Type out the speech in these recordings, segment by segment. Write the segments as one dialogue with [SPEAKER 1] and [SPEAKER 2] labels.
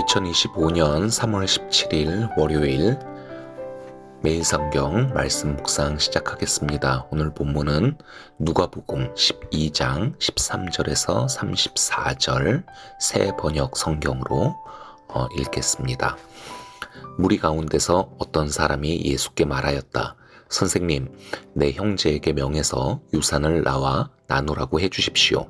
[SPEAKER 1] 2025년 3월 17일 월요일 매일성경 말씀 묵상 시작하겠습니다. 오늘 본문은 누가복음 12장 13절에서 34절 새 번역 성경으로 읽겠습니다. 무리 가운데서 어떤 사람이 예수께 말하였다. 선생님, 내 형제에게 명해서 유산을 나와 나누라고 해주십시오.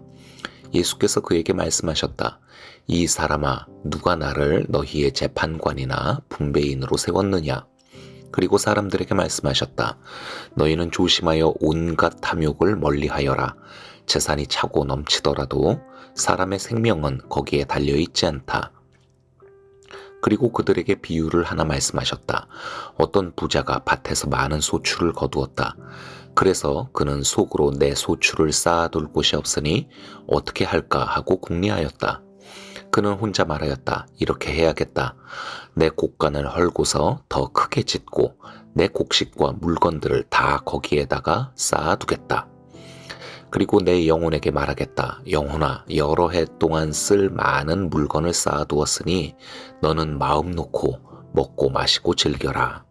[SPEAKER 1] 예수께서 그에게 말씀하셨다. 이 사람아, 누가 나를 너희의 재판관이나 분배인으로 세웠느냐? 그리고 사람들에게 말씀하셨다. 너희는 조심하여 온갖 탐욕을 멀리하여라. 재산이 차고 넘치더라도 사람의 생명은 거기에 달려있지 않다. 그리고 그들에게 비유를 하나 말씀하셨다. 어떤 부자가 밭에서 많은 소출을 거두었다. 그래서 그는 속으로 내 소출을 쌓아둘 곳이 없으니 어떻게 할까 하고 궁리하였다. 그는 혼자 말하였다. 이렇게 해야겠다. 내 곡간을 헐고서 더 크게 짓고 내 곡식과 물건들을 다 거기에다가 쌓아두겠다. 그리고 내 영혼에게 말하겠다. 영혼아, 여러 해 동안 쓸 많은 물건을 쌓아두었으니 너는 마음 놓고 먹고 마시고 즐겨라.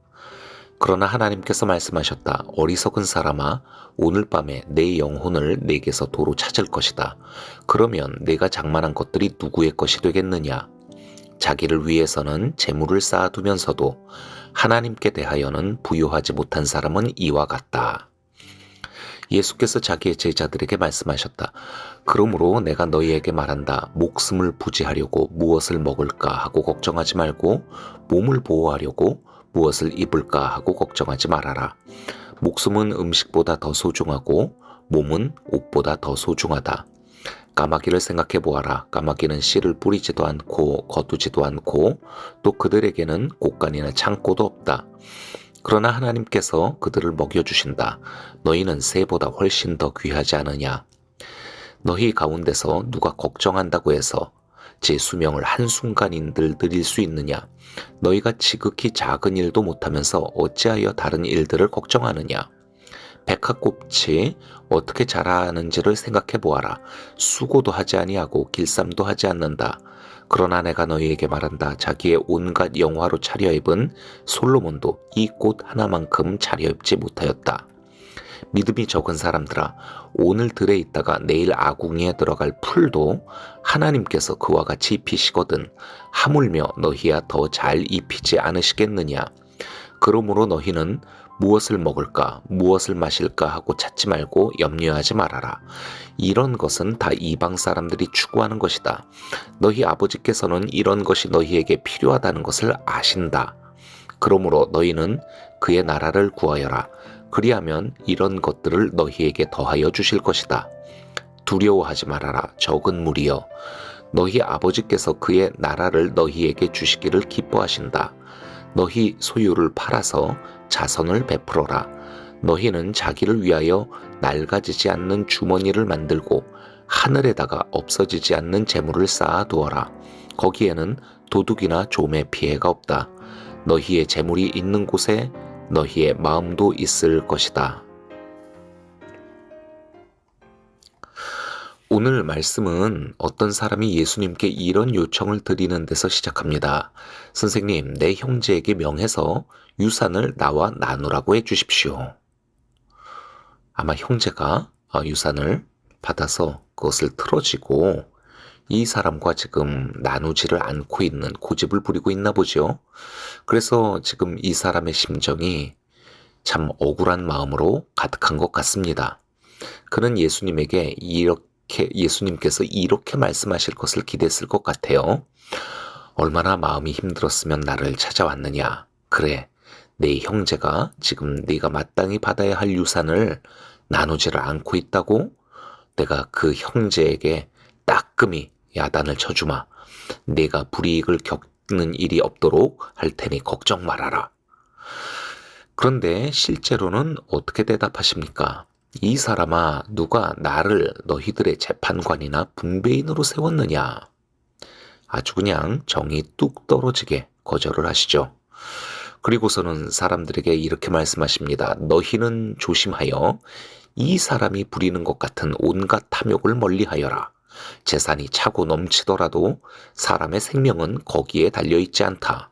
[SPEAKER 1] 그러나 하나님께서 말씀하셨다. 어리석은 사람아, 오늘 밤에 내 영혼을 내게서 도로 찾을 것이다. 그러면 내가 장만한 것들이 누구의 것이 되겠느냐? 자기를 위해서는 재물을 쌓아두면서도 하나님께 대하여는 부요하지 못한 사람은 이와 같다. 예수께서 자기의 제자들에게 말씀하셨다. 그러므로 내가 너희에게 말한다. 목숨을 부지하려고 무엇을 먹을까 하고 걱정하지 말고 몸을 보호하려고 무엇을 입을까 하고 걱정하지 말아라. 목숨은 음식보다 더 소중하고 몸은 옷보다 더 소중하다. 까마귀를 생각해 보아라. 까마귀는 씨를 뿌리지도 않고 거두지도 않고 또 그들에게는 곡간이나 창고도 없다. 그러나 하나님께서 그들을 먹여주신다. 너희는 새보다 훨씬 더 귀하지 않으냐? 너희 가운데서 누가 걱정한다고 해서 제 수명을 한순간인들 늘릴 수 있느냐? 너희가 지극히 작은 일도 못하면서 어찌하여 다른 일들을 걱정하느냐? 백합꽃이 어떻게 자라는지를 생각해 보아라. 수고도 하지 아니하고 길쌈도 하지 않는다. 그러나 내가 너희에게 말한다. 자기의 온갖 영화로 차려입은 솔로몬도 이 꽃 하나만큼 차려입지 못하였다. 믿음이 적은 사람들아, 오늘 들에 있다가 내일 아궁이에 들어갈 풀도 하나님께서 그와 같이 입히시거든 하물며 너희야 더 잘 입히지 않으시겠느냐? 그러므로 너희는 무엇을 먹을까, 무엇을 마실까 하고 찾지 말고 염려하지 말아라. 이런 것은 다 이방 사람들이 추구하는 것이다. 너희 아버지께서는 이런 것이 너희에게 필요하다는 것을 아신다. 그러므로 너희는 그의 나라를 구하여라. 그리하면 이런 것들을 너희에게 더하여 주실 것이다. 두려워하지 말아라. 적은 무리여. 너희 아버지께서 그의 나라를 너희에게 주시기를 기뻐하신다. 너희 소유를 팔아서 자선을 베풀어라. 너희는 자기를 위하여 낡아지지 않는 주머니를 만들고 하늘에다가 없어지지 않는 재물을 쌓아두어라. 거기에는 도둑이나 좀의 피해가 없다. 너희의 재물이 있는 곳에 너희의 마음도 있을 것이다. 오늘 말씀은 어떤 사람이 예수님께 이런 요청을 드리는 데서 시작합니다. 선생님, 내 형제에게 명해서 유산을 나와 나누라고 해주십시오. 아마 형제가 유산을 받아서 그것을 틀어지고 이 사람과 지금 나누지를 않고 있는 고집을 부리고 있나 보죠. 그래서 지금 이 사람의 심정이 참 억울한 마음으로 가득한 것 같습니다. 그는 예수님께서 이렇게 말씀하실 것을 기대했을 것 같아요. 얼마나 마음이 힘들었으면 나를 찾아왔느냐. 그래, 내 형제가 지금 네가 마땅히 받아야 할 유산을 나누지를 않고 있다고? 내가 그 형제에게 따끔히 야단을 쳐주마. 네가 불이익을 겪는 일이 없도록 할 테니 걱정 말아라. 그런데 실제로는 어떻게 대답하십니까? 이 사람아, 누가 나를 너희들의 재판관이나 분배인으로 세웠느냐? 아주 그냥 정이 뚝 떨어지게 거절을 하시죠. 그리고서는 사람들에게 이렇게 말씀하십니다. 너희는 조심하여 이 사람이 부리는 것 같은 온갖 탐욕을 멀리하여라. 재산이 차고 넘치더라도 사람의 생명은 거기에 달려있지 않다.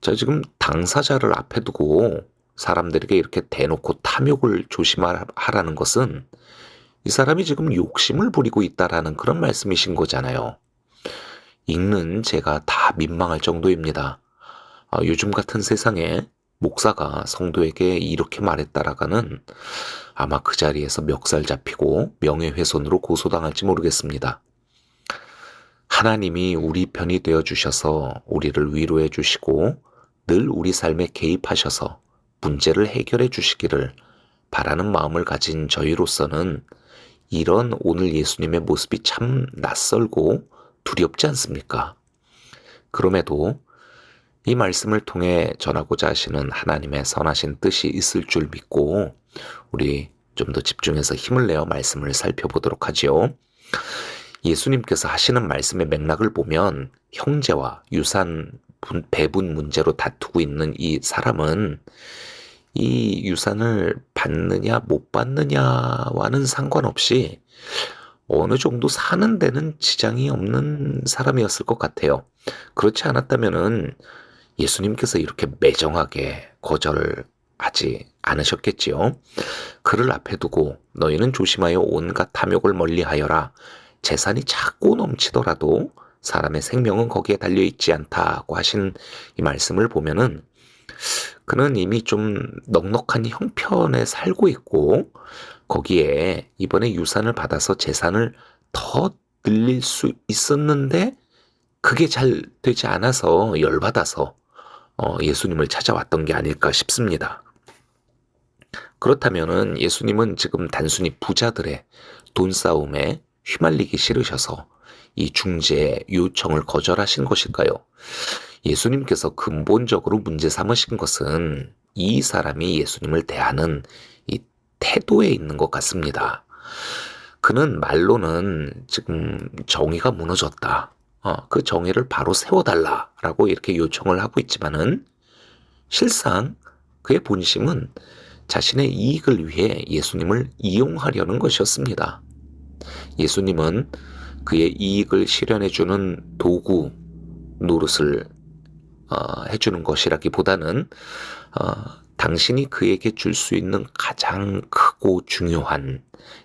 [SPEAKER 1] 자, 지금 당사자를 앞에 두고 사람들에게 이렇게 대놓고 탐욕을 조심하라는 것은 이 사람이 지금 욕심을 부리고 있다라는 그런 말씀이신 거잖아요. 읽는 제가 다 민망할 정도입니다. 요즘 같은 세상에 목사가 성도에게 이렇게 말했다라가는 아마 그 자리에서 멱살 잡히고 명예훼손으로 고소당할지 모르겠습니다. 하나님이 우리 편이 되어 주셔서 우리를 위로해 주시고 늘 우리 삶에 개입하셔서 문제를 해결해 주시기를 바라는 마음을 가진 저희로서는 이런 오늘 예수님의 모습이 참 낯설고 두렵지 않습니까? 그럼에도 이 말씀을 통해 전하고자 하시는 하나님의 선하신 뜻이 있을 줄 믿고 우리 좀 더 집중해서 힘을 내어 말씀을 살펴보도록 하지요. 예수님께서 하시는 말씀의 맥락을 보면 형제와 유산 배분 문제로 다투고 있는 이 사람은 이 유산을 받느냐 못 받느냐와는 상관없이 어느 정도 사는 데는 지장이 없는 사람이었을 것 같아요. 그렇지 않았다면은 예수님께서 이렇게 매정하게 거절하지 않으셨겠지요. 그를 앞에 두고 너희는 조심하여 온갖 탐욕을 멀리하여라. 재산이 작고 넘치더라도 사람의 생명은 거기에 달려있지 않다고 하신 이 말씀을 보면은 그는 이미 좀 넉넉한 형편에 살고 있고 거기에 이번에 유산을 받아서 재산을 더 늘릴 수 있었는데 그게 잘 되지 않아서 열받아서 예수님을 찾아왔던 게 아닐까 싶습니다. 그렇다면은 예수님은 지금 단순히 부자들의 돈 싸움에 휘말리기 싫으셔서 이 중재의 요청을 거절하신 것일까요? 예수님께서 근본적으로 문제 삼으신 것은 이 사람이 예수님을 대하는 이 태도에 있는 것 같습니다. 그는 말로는 지금 정의가 무너졌다. 그 정의를 바로 세워달라라고 이렇게 요청을 하고 있지만은 실상 그의 본심은 자신의 이익을 위해 예수님을 이용하려는 것이었습니다. 예수님은 그의 이익을 실현해주는 도구 노릇을 해주는 것이라기보다는 당신이 그에게 줄 수 있는 가장 크고 중요한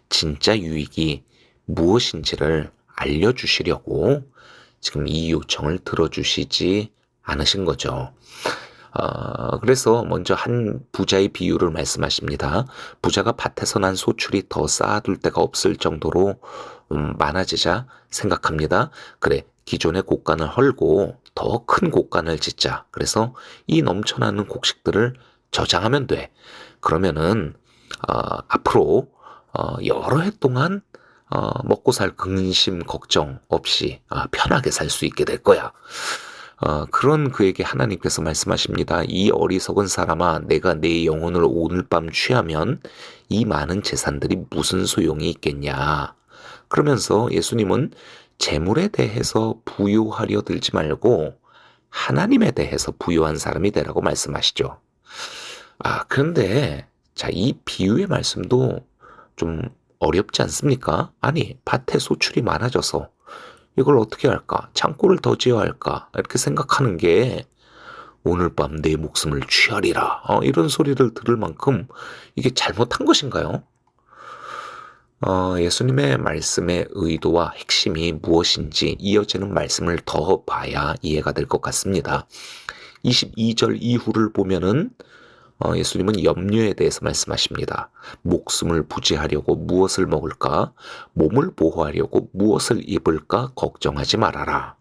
[SPEAKER 1] 진짜 유익이 무엇인지를 알려주시려고 지금 이 요청을 들어주시지 않으신 거죠. 그래서 먼저 한 부자의 비유를 말씀하십니다. 부자가 밭에서 난 소출이 더 쌓아둘 데가 없을 정도로 많아지자 생각합니다. 그래, 기존의 곡간을 헐고 더 큰 곡간을 짓자. 그래서 이 넘쳐나는 곡식들을 저장하면 돼. 그러면은 앞으로 여러 해 동안 먹고 살 근심 걱정 없이 편하게 살 수 있게 될 거야. 그런 그에게 하나님께서 말씀하십니다. 이 어리석은 사람아, 내가 내 영혼을 오늘 밤 취하면 이 많은 재산들이 무슨 소용이 있겠냐. 그러면서 예수님은 재물에 대해서 부유하려 들지 말고 하나님에 대해서 부유한 사람이 되라고 말씀하시죠. 그런데 자, 이 비유의 말씀도 좀 어렵지 않습니까? 아니, 밭에 소출이 많아져서 이걸 어떻게 할까? 창고를 더 지어야 할까? 이렇게 생각하는 게 오늘 밤 내 목숨을 취하리라. 이런 소리를 들을 만큼 이게 잘못한 것인가요? 예수님의 말씀의 의도와 핵심이 무엇인지 이어지는 말씀을 더 봐야 이해가 될 것 같습니다. 22절 이후를 보면은 예수님은 염려에 대해서 말씀하십니다. 목숨을 부지하려고 무엇을 먹을까? 몸을 보호하려고 무엇을 입을까? 걱정하지 말아라.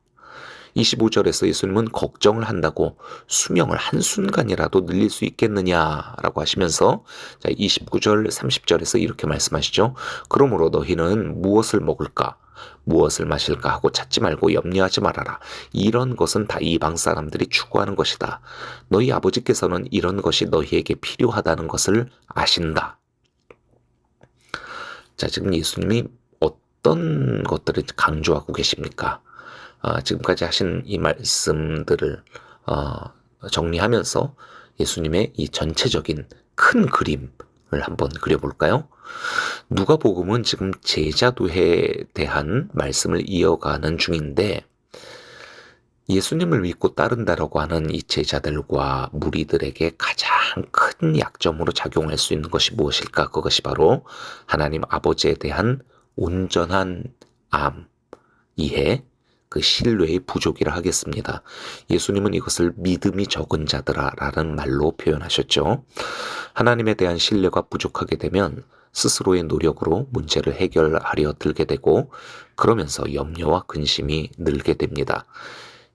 [SPEAKER 1] 25절에서 예수님은 걱정을 한다고 수명을 한순간이라도 늘릴 수 있겠느냐라고 하시면서 29절, 30절에서 이렇게 말씀하시죠. 그러므로 너희는 무엇을 먹을까? 무엇을 마실까 하고 찾지 말고 염려하지 말아라. 이런 것은 다 이방 사람들이 추구하는 것이다. 너희 아버지께서는 이런 것이 너희에게 필요하다는 것을 아신다. 자, 지금 예수님이 어떤 것들을 강조하고 계십니까? 지금까지 하신 이 말씀들을 정리하면서 예수님의 이 전체적인 큰 그림을 한번 그려볼까요? 누가복음은 지금 제자도에 대한 말씀을 이어가는 중인데 예수님을 믿고 따른다라고 하는 이 제자들과 무리들에게 가장 큰 약점으로 작용할 수 있는 것이 무엇일까? 그것이 바로 하나님 아버지에 대한 온전한 이해, 그 신뢰의 부족이라 하겠습니다. 예수님은 이것을 믿음이 적은 자들아라는 말로 표현하셨죠. 하나님에 대한 신뢰가 부족하게 되면 스스로의 노력으로 문제를 해결하려 들게 되고 그러면서 염려와 근심이 늘게 됩니다.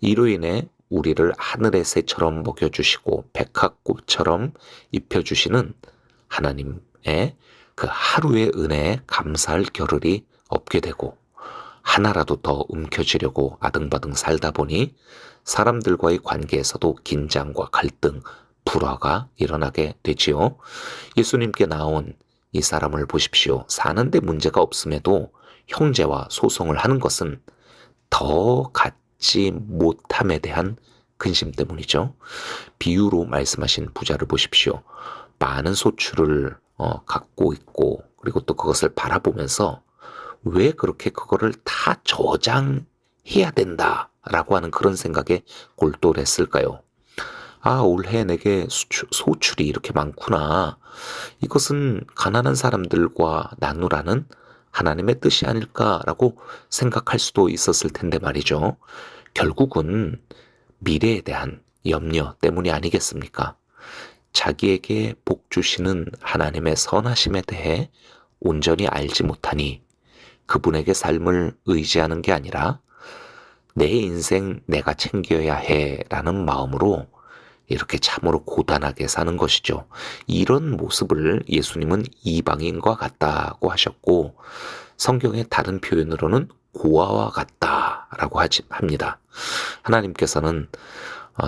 [SPEAKER 1] 이로 인해 우리를 하늘의 새처럼 먹여주시고 백합꽃처럼 입혀주시는 하나님의 그 하루의 은혜에 감사할 겨를이 없게 되고 하나라도 더 움켜쥐려고 아등바등 살다 보니 사람들과의 관계에서도 긴장과 갈등, 불화가 일어나게 되지요. 예수님께 나온 이 사람을 보십시오. 사는데 문제가 없음에도 형제와 소송을 하는 것은 더 갖지 못함에 대한 근심 때문이죠. 비유로 말씀하신 부자를 보십시오. 많은 소출을 갖고 있고 그리고 또 그것을 바라보면서 왜 그렇게 그거를 다 저장해야 된다라고 하는 그런 생각에 골똘했을까요? 아, 올해 내게 소출이 이렇게 많구나. 이것은 가난한 사람들과 나누라는 하나님의 뜻이 아닐까라고 생각할 수도 있었을 텐데 말이죠. 결국은 미래에 대한 염려 때문이 아니겠습니까? 자기에게 복 주시는 하나님의 선하심에 대해 온전히 알지 못하니 그분에게 삶을 의지하는 게 아니라 내 인생 내가 챙겨야 해라는 마음으로 이렇게 참으로 고단하게 사는 것이죠. 이런 모습을 예수님은 이방인과 같다고 하셨고 성경의 다른 표현으로는 고아와 같다라고 합니다. 하나님께서는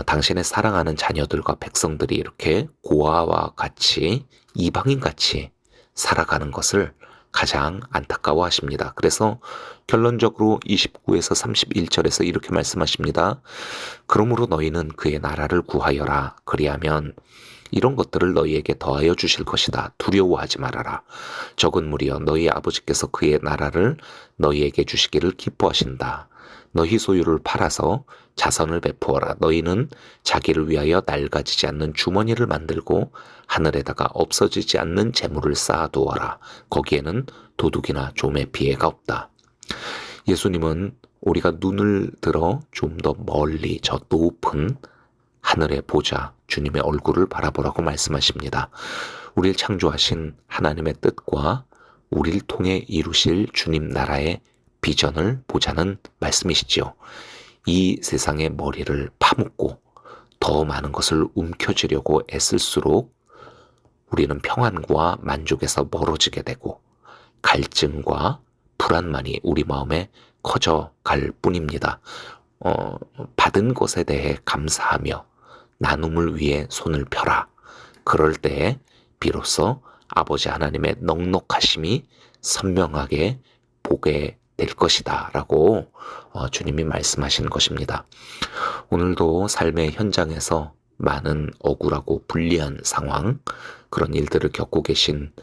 [SPEAKER 1] 당신의 사랑하는 자녀들과 백성들이 이렇게 고아와 같이 이방인같이 살아가는 것을 가장 안타까워하십니다. 그래서 결론적으로 29에서 31절에서 이렇게 말씀하십니다. 그러므로 너희는 그의 나라를 구하여라. 그리하면 이런 것들을 너희에게 더하여 주실 것이다. 두려워하지 말아라. 적은 무리여 너희 아버지께서 그의 나라를 너희에게 주시기를 기뻐하신다. 너희 소유를 팔아서 자선을 베푸어라. 너희는 자기를 위하여 낡아지지 않는 주머니를 만들고 하늘에다가 없어지지 않는 재물을 쌓아두어라. 거기에는 도둑이나 좀의 피해가 없다. 예수님은 우리가 눈을 들어 좀 더 멀리 저 높은 하늘에 보자 주님의 얼굴을 바라보라고 말씀하십니다. 우리를 창조하신 하나님의 뜻과 우리를 통해 이루실 주님 나라의 비전을 보자는 말씀이시지요. 이 세상의 머리를 파묻고 더 많은 것을 움켜쥐려고 애쓸수록 우리는 평안과 만족에서 멀어지게 되고 갈증과 불안만이 우리 마음에 커져갈 뿐입니다. 받은 것에 대해 감사하며 나눔을 위해 손을 펴라. 그럴 때에 비로소 아버지 하나님의 넉넉하심이 선명하게 보게 될 것이다 라고 주님이 말씀하신 것입니다. 오늘도 삶의 현장에서 많은 억울하고 불리한 상황, 그런 일들을 겪고 계신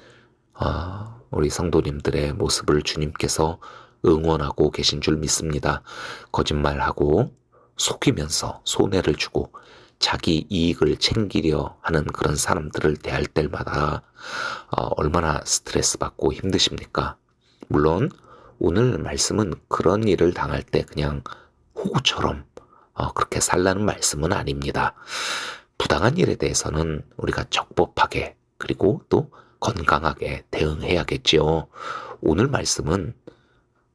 [SPEAKER 1] 우리 성도님들의 모습을 주님께서 응원하고 계신 줄 믿습니다. 거짓말하고 속이면서 손해를 주고 자기 이익을 챙기려 하는 그런 사람들을 대할 때마다 얼마나 스트레스 받고 힘드십니까? 물론 오늘 말씀은 그런 일을 당할 때 그냥 호구처럼 그렇게 살라는 말씀은 아닙니다. 부당한 일에 대해서는 우리가 적법하게 그리고 또 건강하게 대응해야겠지요. 오늘 말씀은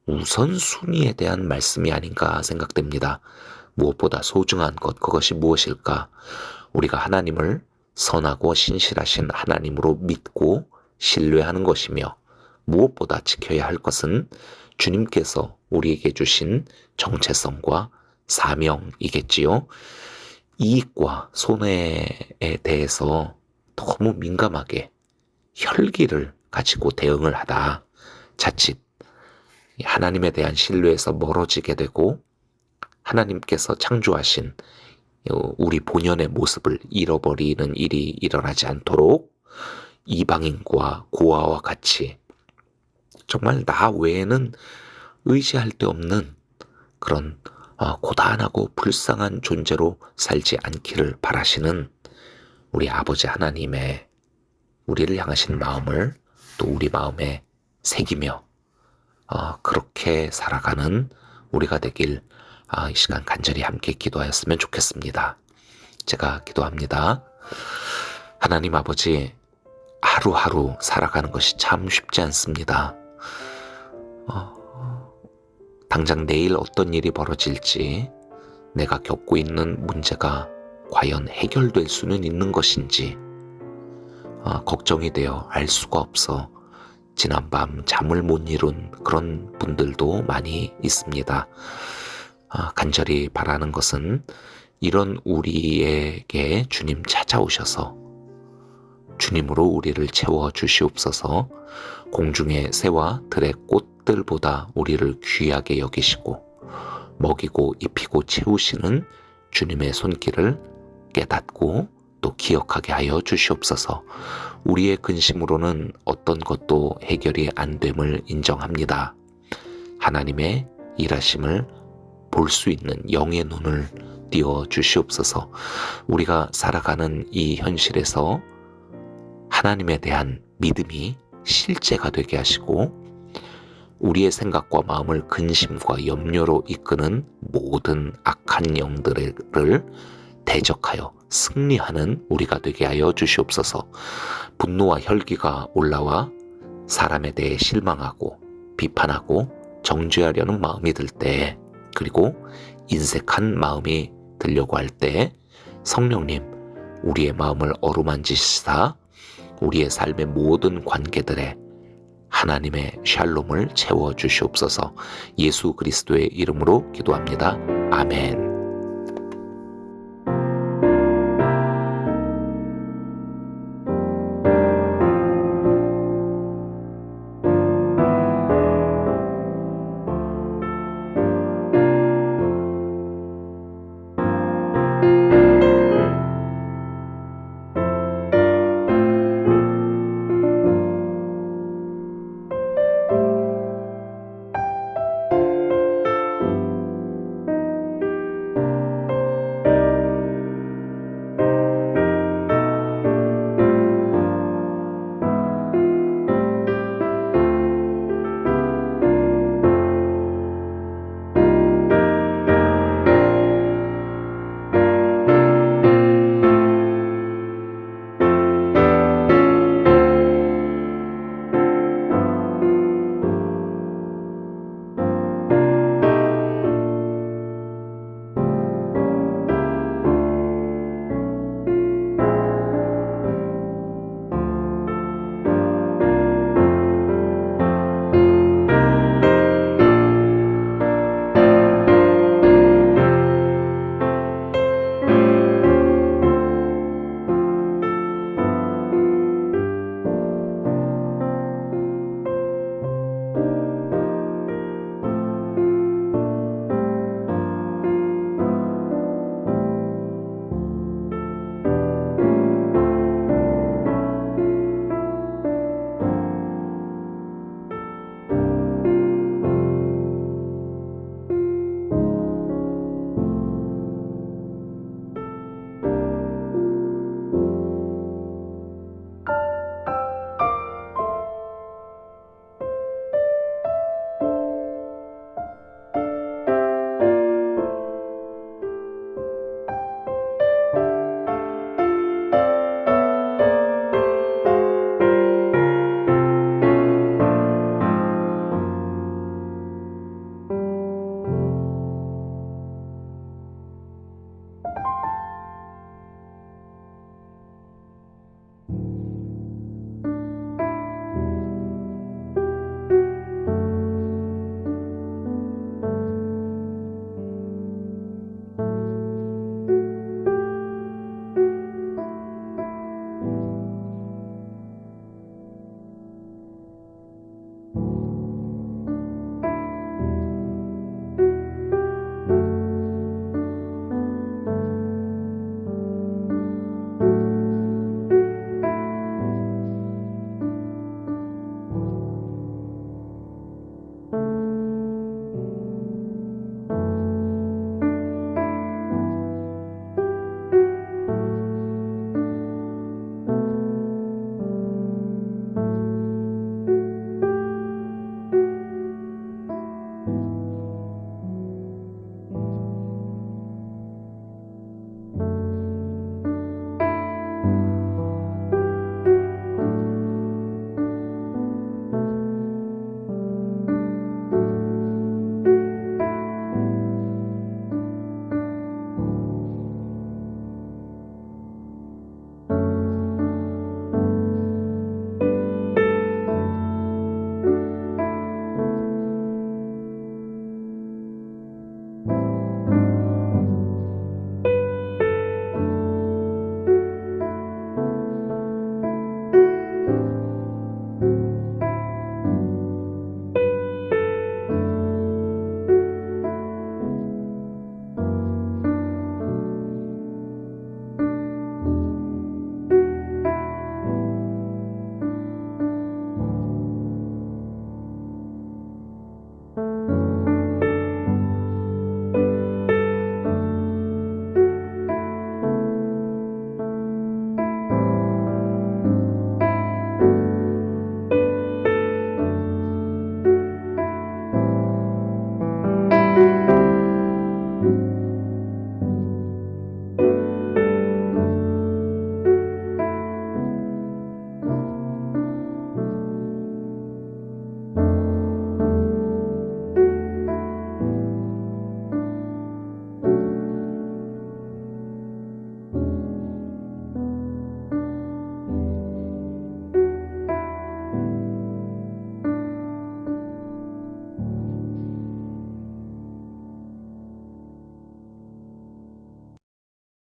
[SPEAKER 1] 우선순위에 대한 말씀이 아닌가 생각됩니다. 무엇보다 소중한 것, 그것이 무엇일까? 우리가 하나님을 선하고 신실하신 하나님으로 믿고 신뢰하는 것이며 무엇보다 지켜야 할 것은 주님께서 우리에게 주신 정체성과 사명이겠지요. 이익과 손해에 대해서 너무 민감하게 혈기를 가지고 대응을 하다 자칫 하나님에 대한 신뢰에서 멀어지게 되고 하나님께서 창조하신 우리 본연의 모습을 잃어버리는 일이 일어나지 않도록 이방인과 고아와 같이 정말 나 외에는 의지할 데 없는 그런 고단하고 불쌍한 존재로 살지 않기를 바라시는 우리 아버지 하나님의 우리를 향하신 마음을 또 우리 마음에 새기며 그렇게 살아가는 우리가 되길 이 시간 간절히 함께 기도하였으면 좋겠습니다. 제가 기도합니다. 하나님 아버지, 하루하루 살아가는 것이 참 쉽지 않습니다. 당장 내일 어떤 일이 벌어질지, 내가 겪고 있는 문제가 과연 해결될 수는 있는 것인지 걱정이 되어 알 수가 없어 지난밤 잠을 못 이룬 그런 분들도 많이 있습니다. 간절히 바라는 것은 이런 우리에게 주님 찾아오셔서 주님으로 우리를 채워주시옵소서. 공중의 새와 들의 꽃들보다 우리를 귀하게 여기시고 먹이고 입히고 채우시는 주님의 손길을 깨닫고 또 기억하게 하여 주시옵소서. 우리의 근심으로는 어떤 것도 해결이 안 됨을 인정합니다. 하나님의 일하심을 볼 수 있는 영의 눈을 띄워 주시옵소서. 우리가 살아가는 이 현실에서 하나님에 대한 믿음이 실제가 되게 하시고 우리의 생각과 마음을 근심과 염려로 이끄는 모든 악한 영들을 대적하여 승리하는 우리가 되게 하여 주시옵소서. 분노와 혈기가 올라와 사람에 대해 실망하고 비판하고 정죄하려는 마음이 들 때, 그리고 인색한 마음이 들려고 할 때 성령님 우리의 마음을 어루만지시사 우리의 삶의 모든 관계들에 하나님의 샬롬을 채워주시옵소서. 예수 그리스도의 이름으로 기도합니다. 아멘.